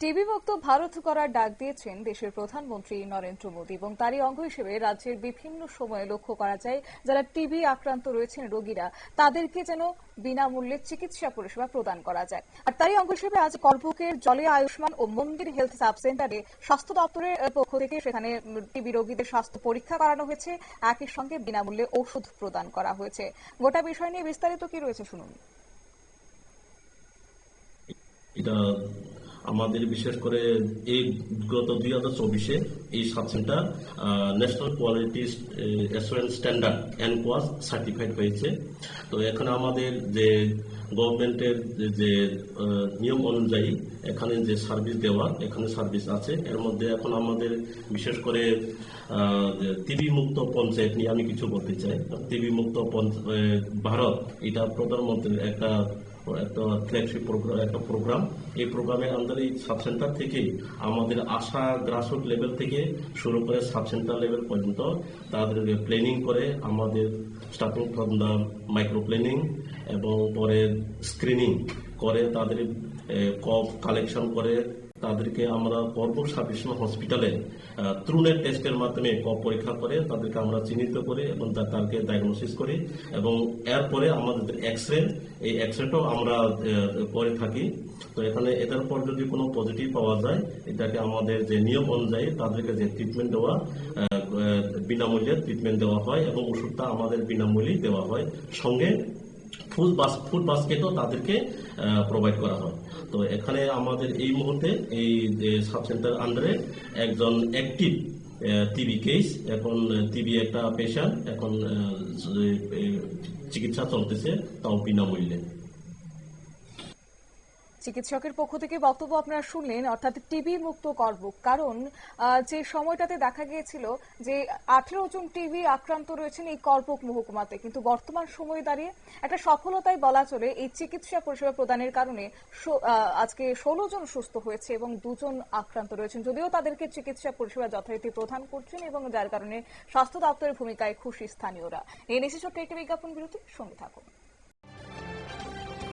TB মুক্ত ভারত করার ডাক দিয়েছেন দেশের প্রধানমন্ত্রী নরেন্দ্র মোদী এবং তারই অঙ্গ হিসেবে রাজ্যের বিভিন্ন সময়ে লক্ষ্য করা যায় যারা টিবি আক্রান্ত রয়েছেন রোগীরা তাদেরকে যেন বিনামূল্যে চিকিৎসা পরিষেবা প্রদান করা যায়। আর তারই অঙ্গ হিসেবে আজ করবুকের জলে আয়ুষ্মান ও মন্দির হেলথ সাব সেন্টারে স্বাস্থ্য দপ্তরের পক্ষ থেকে সেখানে টিবি রোগীদের স্বাস্থ্য পরীক্ষা করানো হয়েছে, একই সঙ্গে বিনামূল্যে ওষুধ প্রদান করা হয়েছে। গোটা বিষয় নিয়ে বিস্তারিত কি রয়েছে শুনুন। এটা আমাদের বিশেষ করে এই গত 2024-এ এই sub centre national quality assurance standard NQAS certified হয়েছে। তো এখানে আমাদের যে গভর্নমেন্টের যে নিয়ম অনুযায়ী এখানে যে সার্ভিস দেওয়া এখানে সার্ভিস আছে। এর মধ্যে এখন আমাদের বিশেষ করে টিবি মুক্ত পঞ্চায়েত নিয়ে আমি কিছু বলতে চাই। টিবি মুক্ত ভারত এটা প্রধানমন্ত্রীর একটা ফ্ল্যাগশিপ প্রোগ্রাম। এই প্রোগ্রামের আন্ডারে এই সাব সেন্টার থেকে আমাদের আশা গ্রাসরুট লেভেল থেকে শুরু করে সাব সেন্টার লেভেল পর্যন্ত তাদের প্ল্যানিং করে আমাদের starting from the micro planning এবং পরে স্ক্রিনিং করে তাদের কফ কালেকশন করে তাদেরকে আমরা করবুক সাব ডিভিশনাল হসপিটালে ট্রুনেট টেস্টের মাধ্যমে কফ পরীক্ষা করে তাদেরকে আমরা চিহ্নিত করি এবং তাদেরকে ডায়াগনোসিস করি এবং এরপরে আমাদের এক্সরে এই এক্সরেটাও আমরা করে থাকি। তো এখানে এটার পর যদি কোনো পজিটিভ পাওয়া যায় এটাকে আমাদের যে নিয়ম অনুযায়ী তাদেরকে যে ট্রিটমেন্ট দেওয়া বিনামূল্যে ট্রিটমেন্ট দেওয়া হয় এবং ওষুধটা আমাদের বিনামূল্যেই দেওয়া হয়, সঙ্গে ফুড বাস্কেটও তাদেরকে প্রোভাইড করা হয়। তো এখানে আমাদের এই মুহূর্তে এই সাব সেন্টার আন্ডারে একজন অ্যাক্টিভ টিবি কেস, এখন টিবি একটা পেশেন্ট এখন চিকিৎসা চলতেছে, তাও বিনামূল্যে। চিকিৎসকের পক্ষ থেকে বক্তব্য আপনারা শুনলেন, অর্থাৎ টিবি মুক্ত করবুক। কারণ যে সময়টাতে দেখা গিয়েছিল যে 18 জন টিবি আক্রান্ত রয়েছেন এই করবুক মহকুমাতে, কিন্তু বর্তমান সময়ে দাঁড়িয়ে একটা সফলতাই বলা চলে এই চিকিৎসা পরিষেবা প্রদানের কারণে আজকে 16 জন সুস্থ হয়েছে এবং 2 জন আক্রান্ত রয়েছেন, যদিও তাদেরকে চিকিৎসা পরিষেবা যথারীতি প্রদান করছেন এবং যার কারণে স্বাস্থ্য দপ্তরের ভূমিকায় খুশি স্থানীয়রা। এই নিয়ে ছোট্ট একটি বিজ্ঞাপন বিরতি, সঙ্গে থাকুন।